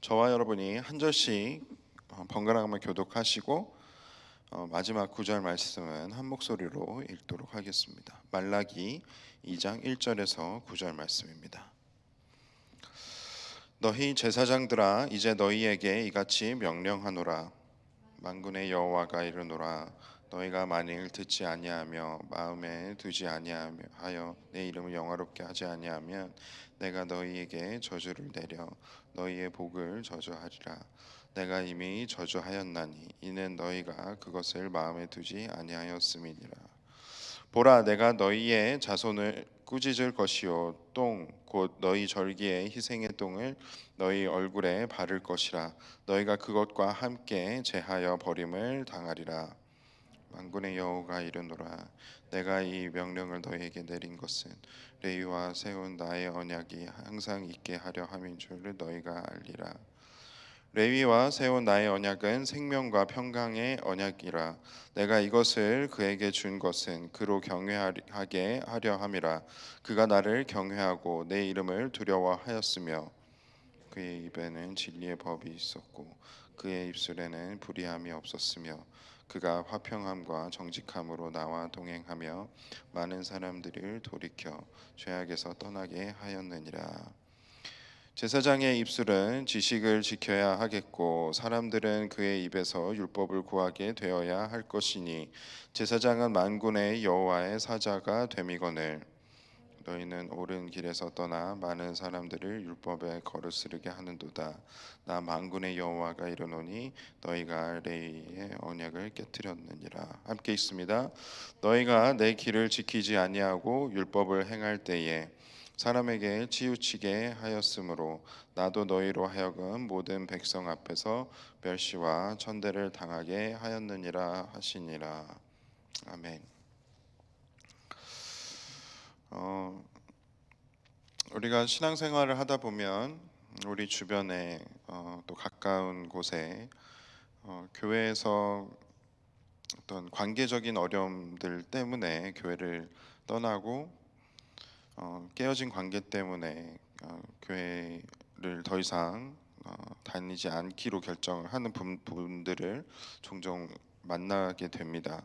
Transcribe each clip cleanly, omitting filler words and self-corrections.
저와 여러분이 한 절씩 번갈아 가며 교독하시고 마지막 구절 말씀은 한 목소리로 읽도록 하겠습니다. 말라기 2장 1절에서 9절 말씀입니다. 너희 제사장들아, 이제 너희에게 이같이 명령하노라. 만군의 여호와가 이르노라. 너희가 만일 듣지 아니하며 마음에 두지 아니하여 내 이름을 영화롭게 하지 아니하면 내가 너희에게 저주를 내려 너희의 복을 저주하리라. 내가 이미 저주하였나니 이는 너희가 그것을 마음에 두지 아니하였음이니라. 보라, 내가 너희의 자손을 꾸짖을 것이요 똥 곧 너희 절기의 희생의 똥을 너희 얼굴에 바를 것이라. 너희가 그것과 함께 제하여 버림을 당하리라. 만군의 여호와가 이르노라. 내가 이 명령을 너희에게 내린 것은 레위와 세운 나의 언약이 항상 있게 하려 함인 줄을 너희가 알리라. 레위와 세운 나의 언약은 생명과 평강의 언약이라. 내가 이것을 그에게 준 것은 그로 경외하게 하려 함이라. 그가 나를 경외하고 내 이름을 두려워하였으며 그의 입에는 진리의 법이 있었고 그의 입술에는 불의함이 없었으며 그가 화평함과 정직함으로 나와 동행하며 많은 사람들을 돌이켜 죄악에서 떠나게 하였느니라. 제사장의 입술은 지식을 지켜야 하겠고 사람들은 그의 입에서 율법을 구하게 되어야 할 것이니 제사장은 만군의 여호와의 사자가 됨이거늘. 너희는 옳은 길에서 떠나 많은 사람들을 율법에 거르스르게 하는도다. 나 만군의 여호와가 이르노니 너희가 레위의 언약을 깨뜨렸느니라. 함께 있습니다. 너희가 내 길을 지키지 아니하고 율법을 행할 때에 사람에게 치우치게 하였으므로 나도 너희로 하여금 모든 백성 앞에서 멸시와 천대를 당하게 하였느니라 하시니라. 아멘. 우리가 신앙생활을 하다 보면 우리 주변에 또 가까운 곳에 교회에서 어떤 관계적인 어려움들 때문에 교회를 떠나고 깨어진 관계 때문에 교회를 더 이상 다니지 않기로 결정을 하는 분들을 종종 만나게 됩니다.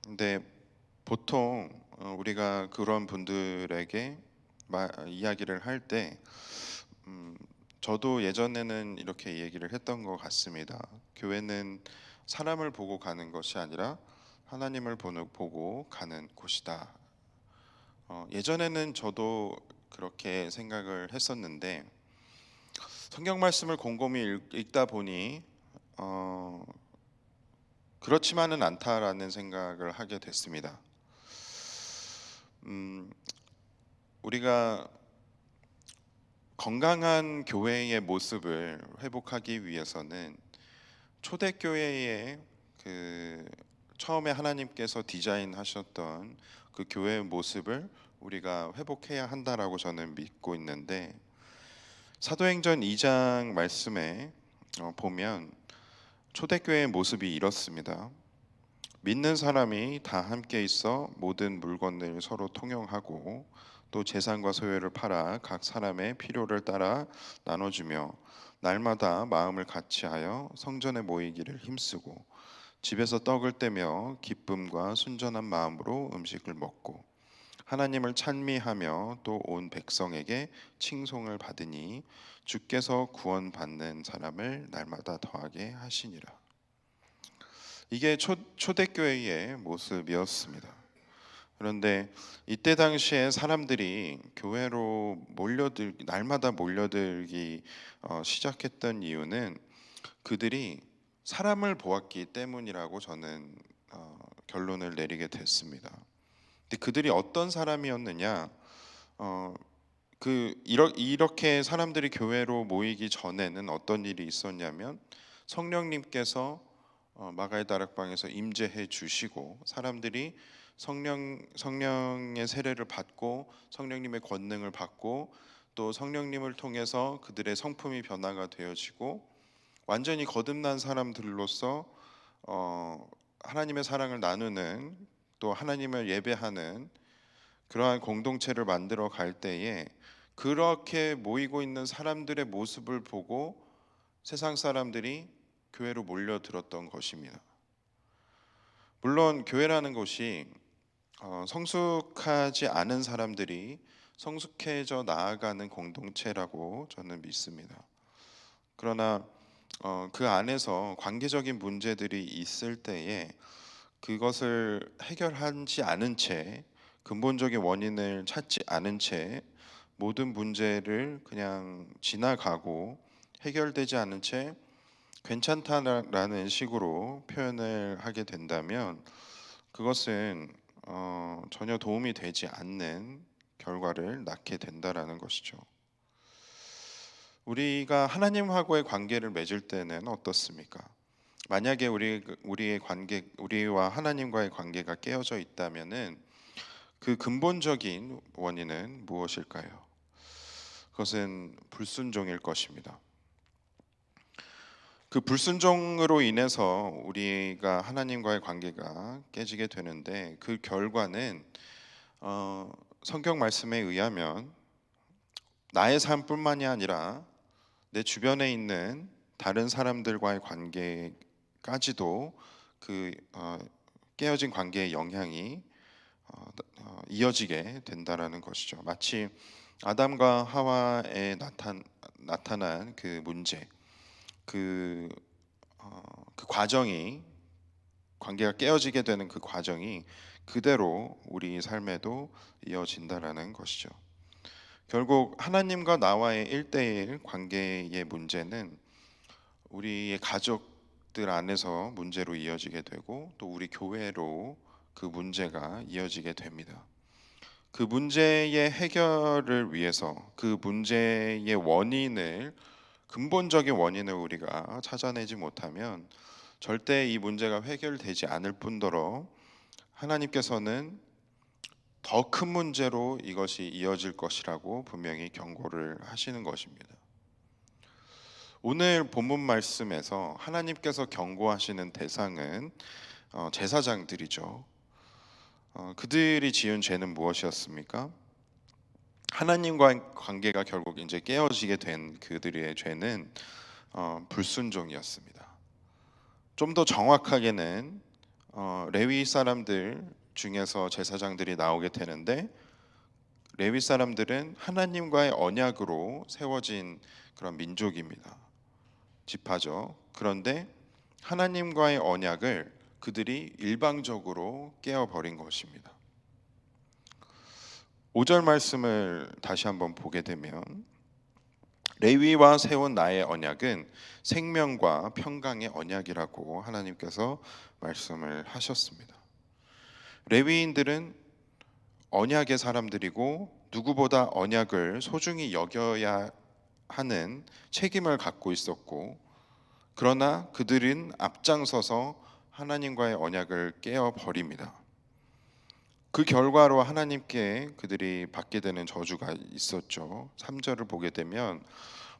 근데 보통 우리가 그런 분들에게 이야기를 할 때 저도 예전에는 이렇게 얘기를 했던 것 같습니다. 교회는 사람을 보고 가는 것이 아니라 하나님을 보고 가는 곳이다. 예전에는 저도 그렇게 생각을 했었는데 성경 말씀을 곰곰이 읽다 보니 그렇지만은 않다라는 생각을 하게 됐습니다. 우리가 건강한 교회의 모습을 회복하기 위해서는 초대교회의 그 처음에 하나님께서 디자인하셨던 그 교회의 모습을 우리가 회복해야 한다라고 저는 믿고 있는데 사도행전 2장 말씀에 보면 초대교회의 모습이 이렇습니다. 믿는 사람이 다 함께 있어 모든 물건을 서로 통용하고 또 재산과 소유를 팔아 각 사람의 필요를 따라 나눠주며 날마다 마음을 같이하여 성전에 모이기를 힘쓰고 집에서 떡을 떼며 기쁨과 순전한 마음으로 음식을 먹고 하나님을 찬미하며 또 온 백성에게 칭송을 받으니 주께서 구원받는 사람을 날마다 더하게 하시니라. 이게 초대교회의 모습이었습니다. 그런데 이때 당시에 사람들이 교회로 날마다 몰려들기 시작했던 이유는 그들이 사람을 보았기 때문이라고 저는 결론을 내리게 됐습니다. 근데 그들이 어떤 사람이었느냐? 이렇게 사람들이 교회로 모이기 전에는 어떤 일이 있었냐면 성령님께서 마가의 다락방에서 임재해 주시고 사람들이 성령의 세례를 받고 성령님의 권능을 받고 또 성령님을 통해서 그들의 성품이 변화가 되어지고 완전히 거듭난 사람들로서 하나님의 사랑을 나누는 또 하나님을 예배하는 그러한 공동체를 만들어 갈 때에 그렇게 모이고 있는 사람들의 모습을 보고 세상 사람들이 교회로 몰려들었던 것입니다. 물론 교회라는 곳이 성숙하지 않은 사람들이 성숙해져 나아가는 공동체라고 저는 믿습니다. 그러나 그 안에서 관계적인 문제들이 있을 때에 그것을 해결하지 않은 채, 근본적인 원인을 찾지 않은 채 모든 문제를 그냥 지나가고 해결되지 않은 채 괜찮다라는 식으로 표현을 하게 된다면 그것은 전혀 도움이 되지 않는 결과를 낳게 된다라는 것이죠. 우리가 하나님하고의 관계를 맺을 때는 어떻습니까? 만약에 우리와 하나님과의 관계가 깨어져 있다면은 그 근본적인 원인은 무엇일까요? 그것은 불순종일 것입니다. 그 불순종으로 인해서 우리가 하나님과의 관계가 깨지게 되는데 그 결과는 성경 말씀에 의하면 나의 삶뿐만이 아니라 내 주변에 있는 다른 사람들과의 관계까지도 그 깨어진 관계의 영향이 이어지게 된다라는 것이죠. 마치 아담과 하와에 나타난 그 문제, 그, 그 과정이 관계가 깨어지게 되는 그 과정이 그대로 우리 삶에도 이어진다라는 것이죠. 결국 하나님과 나와의 1대1 관계의 문제는 우리의 가족들 안에서 문제로 이어지게 되고 또 우리 교회로 그 문제가 이어지게 됩니다. 그 문제의 해결을 위해서 그 문제의 근본적인 원인을 우리가 찾아내지 못하면 절대 이 문제가 해결되지 않을 뿐더러 하나님께서는 더 큰 문제로 이것이 이어질 것이라고 분명히 경고를 하시는 것입니다. 오늘 본문 말씀에서 하나님께서 경고하시는 대상은 제사장들이죠. 그들이 지은 죄는 무엇이었습니까? 하나님과의 관계가 결국 이제 깨어지게 된 그들의 죄는 불순종이었습니다. 좀 더 정확하게는 레위 사람들 중에서 제사장들이 나오게 되는데 레위 사람들은 하나님과의 언약으로 세워진 그런 민족입니다. 지파죠. 그런데 하나님과의 언약을 그들이 일방적으로 깨어버린 것입니다. 5절 말씀을 다시 한번 보게 되면 레위와 세운 나의 언약은 생명과 평강의 언약이라고 하나님께서 말씀을 하셨습니다. 레위인들은 언약의 사람들이고 누구보다 언약을 소중히 여겨야 하는 책임을 갖고 있었고 그러나 그들은 앞장서서 하나님과의 언약을 깨어버립니다. 그 결과로 하나님께 그들이 받게 되는 저주가 있었죠. 3절을 보게 되면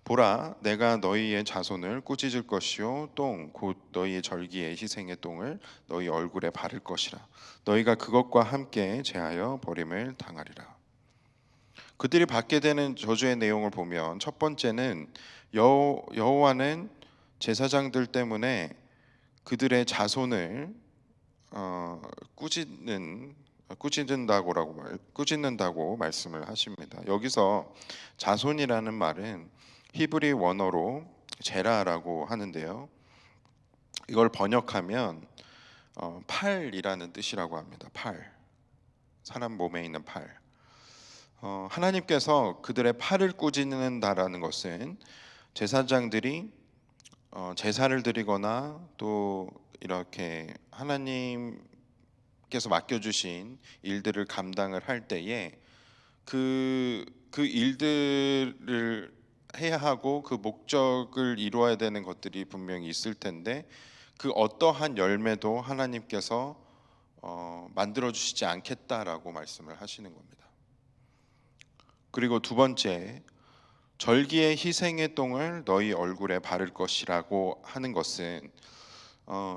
보라 내가 너희의 자손을 꾸짖을 것이요 똥 곧 너희의 절기의 희생의 똥을 너희 얼굴에 바를 것이라 너희가 그것과 함께 제하여 버림을 당하리라. 그들이 받게 되는 저주의 내용을 보면 첫 번째는 여호와는 제사장들 때문에 그들의 자손을 꾸짖는다고 말씀을 하십니다. 여기서 자손이라는 말은 히브리 원어로 제라라고 하는데요. 이걸 번역하면 팔이라는 뜻이라고 합니다. 팔, 사람 몸에 있는 팔. 하나님께서 그들의 팔을 꾸짖는다라는 것은 제사장들이 제사를 드리거나 또 이렇게 하나님께서 맡겨주신 일들을 감당을 할 때에 그 일들을 해야 하고 그 목적을 이루어야 되는 것들이 분명히 있을 텐데 그 어떠한 열매도 하나님께서 만들어 주시지 않겠다라고 말씀을 하시는 겁니다. 그리고 두 번째, 절기의 희생의 똥을 너희 얼굴에 바를 것이라고 하는 것은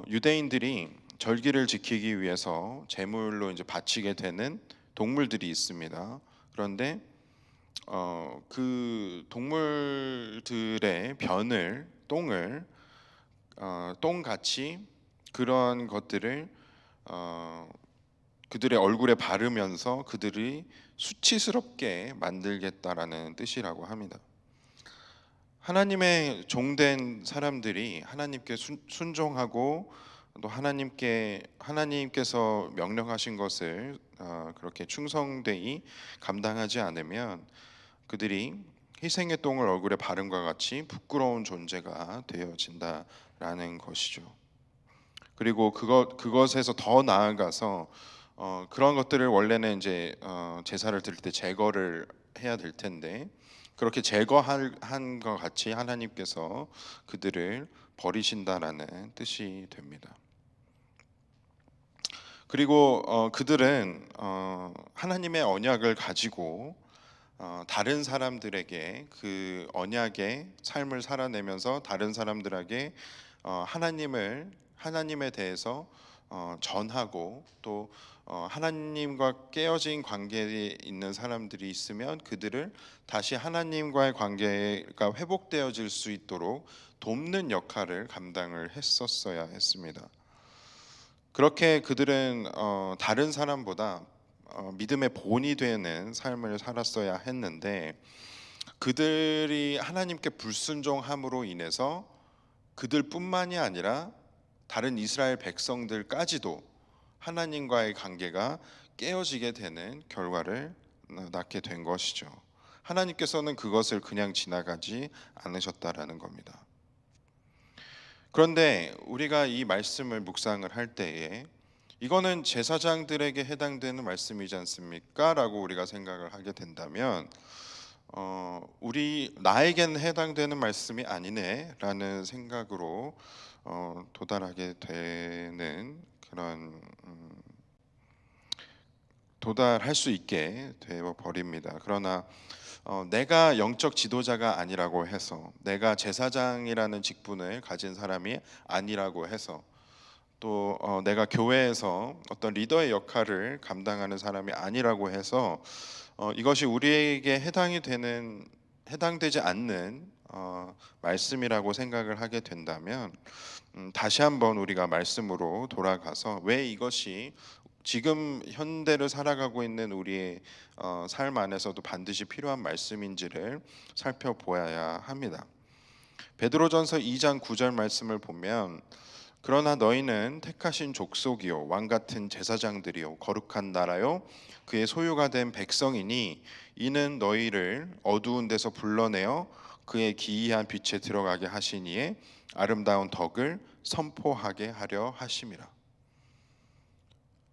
유대인들이 절기를 지키기 위해서 제물로 이제 바치게 되는 동물들이 있습니다. 그런데 그 동물들의 변을 똥을 똥같이 그런 것들을 어, 그들의 얼굴에 바르면서 그들이 수치스럽게 만들겠다라는 뜻이라고 합니다. 하나님의 종된 사람들이 하나님께 순종하고 또 하나님께서 명령하신 것을 그렇게 충성되이 감당하지 않으면 그들이 희생의 똥을 얼굴에 바른과 같이 부끄러운 존재가 되어진다라는 것이죠. 그리고 그것에서 더 나아가서 그런 것들을 원래는 이제 제사를 드릴 때 제거를 해야 될 텐데 그렇게 제거한 것 같이 하나님께서 그들을 버리신다라는 뜻이 됩니다. 그리고 그들은 하나님의 언약을 가지고 다른 사람들에게 그 언약의 삶을 살아내면서 다른 사람들에게 하나님에 대해서 전하고 또 하나님과 깨어진 관계에 있는 사람들이 있으면 그들을 다시 하나님과의 관계가 회복되어질 수 있도록 돕는 역할을 감당을 했었어야 했습니다. 그렇게 그들은 다른 사람보다 믿음의 본이 되는 삶을 살았어야 했는데 그들이 하나님께 불순종함으로 인해서 그들뿐만이 아니라 다른 이스라엘 백성들까지도 하나님과의 관계가 깨어지게 되는 결과를 낳게 된 것이죠. 하나님께서는 그것을 그냥 지나가지 않으셨다라는 겁니다. 그런데 우리가 이 말씀을 묵상을 할 때에 이거는 제사장들에게 해당되는 말씀이지 않습니까? 라고 우리가 생각을 하게 된다면 우리 나에겐 해당되는 말씀이 아니네라는 생각으로 도달하게 되는 그런 도달할 수 있게 되어 버립니다. 그러나 내가 영적 지도자가 아니라고 해서 내가 제사장이라는 직분을 가진 사람이 아니라고 해서 또 내가 교회에서 어떤 리더의 역할을 감당하는 사람이 아니라고 해서 이것이 우리에게 해당되지 않는 말씀이라고 생각을 하게 된다면 다시 한번 우리가 말씀으로 돌아가서 왜 이것이 지금 현대를 살아가고 있는 우리의 삶 안에서도 반드시 필요한 말씀인지를 살펴보아야 합니다. 베드로전서 2장 9절 말씀을 보면 그러나 너희는 택하신 족속이요 왕 같은 제사장들이요 거룩한 나라요 그의 소유가 된 백성이니 이는 너희를 어두운 데서 불러내어 그의 기이한 빛에 들어가게 하시니에 아름다운 덕을 선포하게 하려 하심이라.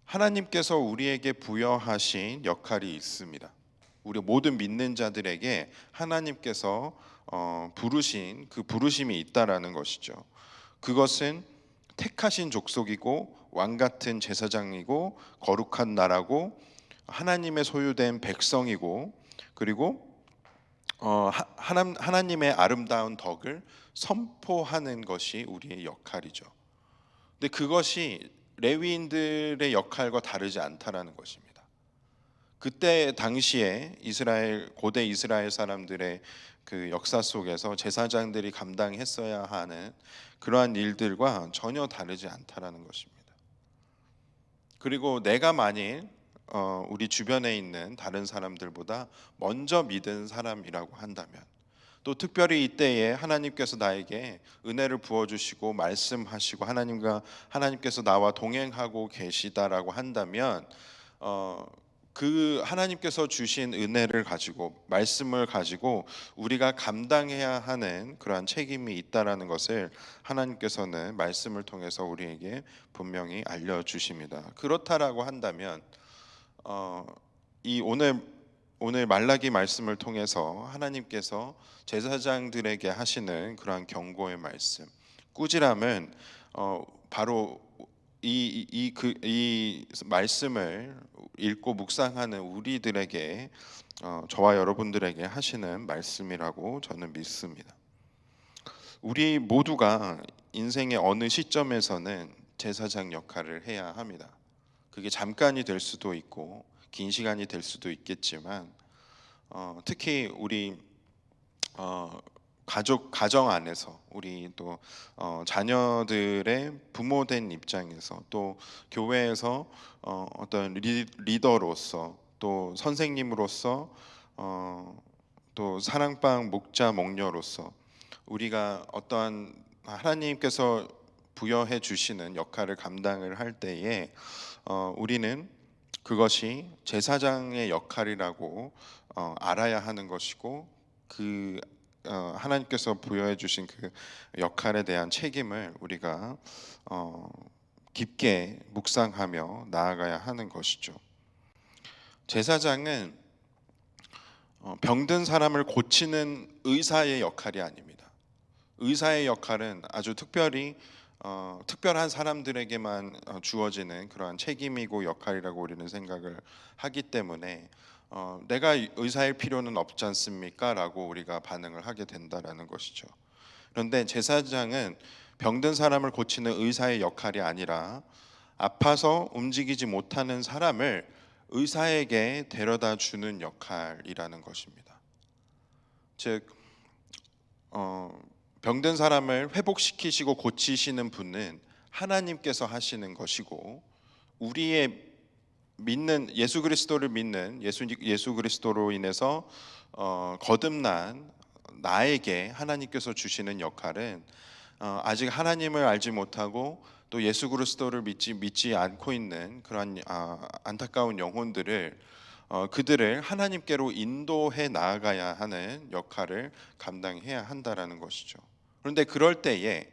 하나님께서 우리에게 부여하신 역할이 있습니다. 우리 모든 믿는 자들에게 하나님께서 부르신 그 부르심이 있다라는 것이죠. 그것은 택하신 족속이고 왕 같은 제사장이고 거룩한 나라고 하나님의 소유된 백성이고 그리고 하나님의 아름다운 덕을 선포하는 것이 우리의 역할이죠. 근데 그것이 레위인들의 역할과 다르지 않다라는 것입니다. 그때 당시에 고대 이스라엘 사람들의 그 역사 속에서 제사장들이 감당했어야 하는 그러한 일들과 전혀 다르지 않다라는 것입니다. 그리고 내가 만일 우리 주변에 있는 다른 사람들보다 먼저 믿은 사람이라고 한다면 또 특별히 이때에 하나님께서 나에게 은혜를 부어주시고 말씀하시고 하나님께서 나와 동행하고 계시다라고 한다면 그 하나님께서 주신 은혜를 가지고 말씀을 가지고 우리가 감당해야 하는 그러한 책임이 있다라는 것을 하나님께서는 말씀을 통해서 우리에게 분명히 알려주십니다. 그렇다라고 한다면 이 오늘 말라기 말씀을 통해서 하나님께서 제사장들에게 하시는 그러한 경고의 말씀, 꾸지람은 바로 이 말씀을 읽고 묵상하는 우리들에게 저와 여러분들에게 하시는 말씀이라고 저는 믿습니다. 우리 모두가 인생의 어느 시점에서는 제사장 역할을 해야 합니다. 그게 잠깐이 될 수도 있고 긴 시간이 될 수도 있겠지만 특히 우리 어, 가정 안에서 우리 또 자녀들의 부모된 입장에서 또 교회에서 어떤 리더로서 또 선생님으로서 어, 또 사랑방 목자 목녀로서 우리가 어떠한 하나님께서 부여해 주시는 역할을 감당을 할 때에 우리는 그것이 제사장의 역할이라고 알아야 하는 것이고 그 하나님께서 부여해 주신 그 역할에 대한 책임을 우리가 어, 깊게 묵상하며 나아가야 하는 것이죠. 제사장은 병든 사람을 고치는 의사의 역할이 아닙니다. 의사의 역할은 아주 특별한 사람들에게만 주어지는 그러한 책임이고 역할이라고 우리는 생각을 하기 때문에 내가 의사일 필요는 없지 않습니까? 라고 우리가 반응을 하게 된다라는 것이죠. 그런데 제사장은 병든 사람을 고치는 의사의 역할이 아니라 아파서 움직이지 못하는 사람을 의사에게 데려다 주는 역할이라는 것입니다. 즉 어, 병든 사람을 회복시키시고 고치시는 분은 하나님께서 하시는 것이고 우리의 믿는 예수 그리스도를 믿는 예수 그리스도로 인해서 거듭난 나에게 하나님께서 주시는 역할은 아직 하나님을 알지 못하고 또 예수 그리스도를 믿지 않고 있는 그런 안타까운 영혼들을 그들을 하나님께로 인도해 나아가야 하는 역할을 감당해야 한다라는 것이죠. 그런데 그럴 때에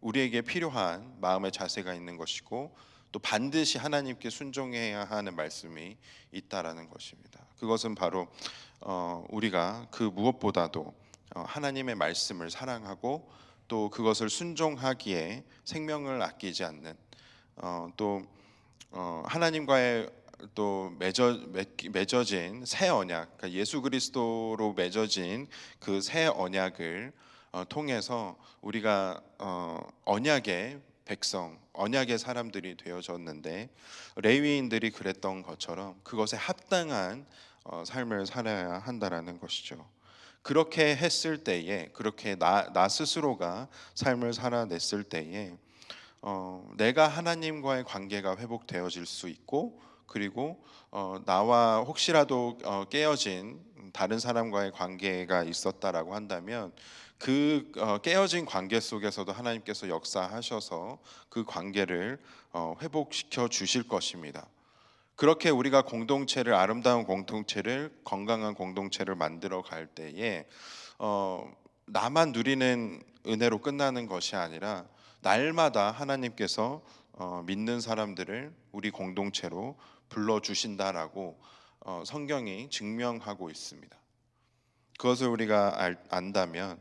우리에게 필요한 마음의 자세가 있는 것이고 또 반드시 하나님께 순종해야 하는 말씀이 있다라는 것입니다. 그것은 바로 우리가 그 무엇보다도 하나님의 말씀을 사랑하고 또 그것을 순종하기에 생명을 아끼지 않는 또 하나님과의 또 맺어진 새 언약, 그러니까 예수 그리스도로 맺어진 그 새 언약을 통해서 우리가 언약의 백성, 언약의 사람들이 되어졌는데 레위인들이 그랬던 것처럼 그것에 합당한 삶을 살아야 한다라는 것이죠. 그렇게 했을 때에, 그렇게 나 스스로가 삶을 살아냈을 때에 내가 하나님과의 관계가 회복되어질 수 있고 그리고 나와 혹시라도 깨어진 다른 사람과의 관계가 있었다라고 한다면 그 깨어진 관계 속에서도 하나님께서 역사하셔서 그 관계를 회복시켜 주실 것입니다. 그렇게 우리가 공동체를 아름다운 공동체를 건강한 공동체를 만들어 갈 때에 나만 누리는 은혜로 끝나는 것이 아니라 날마다 하나님께서 믿는 사람들을 우리 공동체로 불러 주신다라고 성경이 증명하고 있습니다. 그것을 우리가 안다면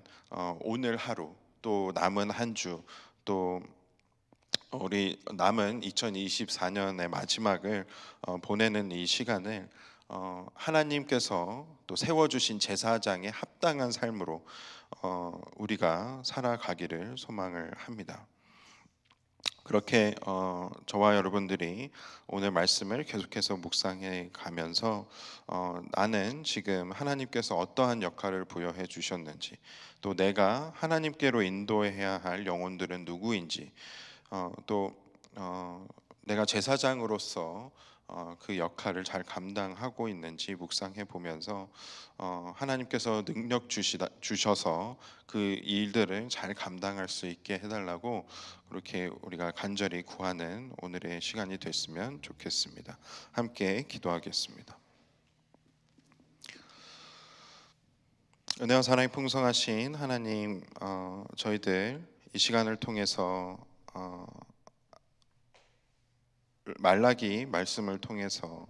오늘 하루 또 남은 한 주 또 우리 남은 2024년의 마지막을 보내는 이 시간을 하나님께서 또 세워주신 제사장의 합당한 삶으로 우리가 살아가기를 소망을 합니다. 그렇게 저와 여러분들이 오늘 말씀을 계속해서 묵상해 가면서 나는 지금 하나님께서 어떠한 역할을 부여해 주셨는지 또 내가 하나님께로 인도해야 할 영혼들은 누구인지 또 내가 제사장으로서 그 역할을 잘 감당하고 있는지 묵상해 보면서 하나님께서 능력 주셔서 그 일들을 잘 감당할 수 있게 해달라고 그렇게 우리가 간절히 구하는 오늘의 시간이 됐으면 좋겠습니다. 함께 기도하겠습니다. 은혜와 사랑이 풍성하신 하나님, 저희들 이 시간을 통해서 말라기 말씀을 통해서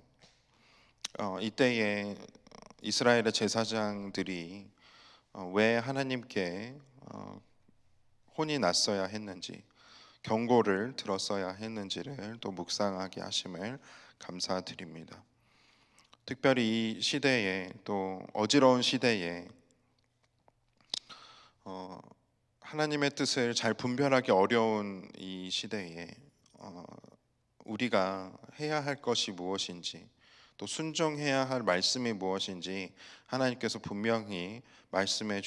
이때에 이스라엘의 제사장들이 왜 하나님께 혼이 났어야 했는지 경고를 들었어야 했는지를 또 묵상하게 하심을 감사드립니다. 특별히 이 시대에 또 어지러운 시대에 하나님의 뜻을 잘 분별하기 어려운 이 시대에 우리가 해야 할 것이 무엇인지 또 순종해야 할 말씀이 무엇인지 하나님께서 분명히 말씀해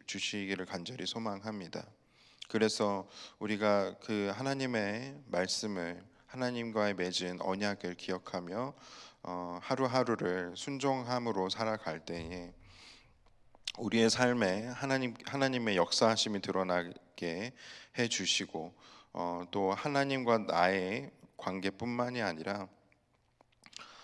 주시기를 간절히 소망합니다. 그래서 우리가 그 하나님의 말씀을 하나님과의 맺은 언약을 기억하며 하루하루를 순종함으로 살아갈 때에 우리의 삶에 하나님의 역사하심이 드러나게 해 주시고 또 하나님과 나의 관계뿐만이 아니라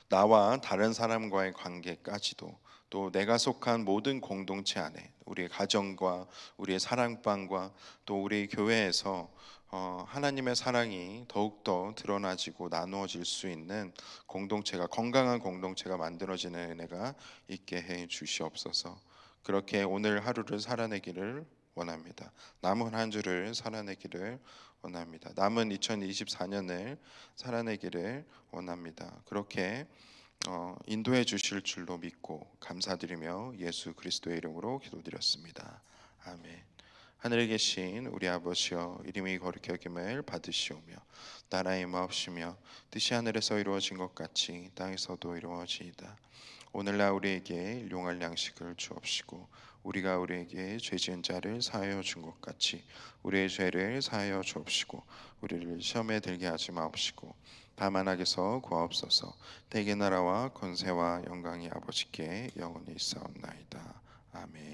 나와 다른 사람과의 관계까지도 또 내가 속한 모든 공동체 안에 우리의 가정과 우리의 사랑방과 또 우리 교회에서 하나님의 사랑이 더욱더 드러나지고 나누어질 수 있는 공동체가 건강한 공동체가 만들어지는 은혜가 있게 해 주시옵소서. 그렇게 오늘 하루를 살아내기를 원합니다. 남은 한 주를 살아내기를 원합니다. 남은 2024년을 살아내기를 원합니다. 그렇게 인도해 주실 줄로 믿고 감사드리며 예수 그리스도의 이름으로 기도드렸습니다. 아멘. 하늘에 계신 우리 아버지여, 이름이 거룩히 여김을 받으시오며 나라의 마옵시며 뜻이 하늘에서 이루어진 것 같이 땅에서도 이루어지이다. 오늘날 우리에게 일용할 양식을 주옵시고 우리가 우리에게 죄 지은 자를 사하여 준 것 같이 우리의 죄를 사하여 주옵시고 우리를 시험에 들게 하지 마옵시고 다만 악에서 구하옵소서. 대개 나라와 권세와 영광이 아버지께 영원히 있사옵나이다. 아멘.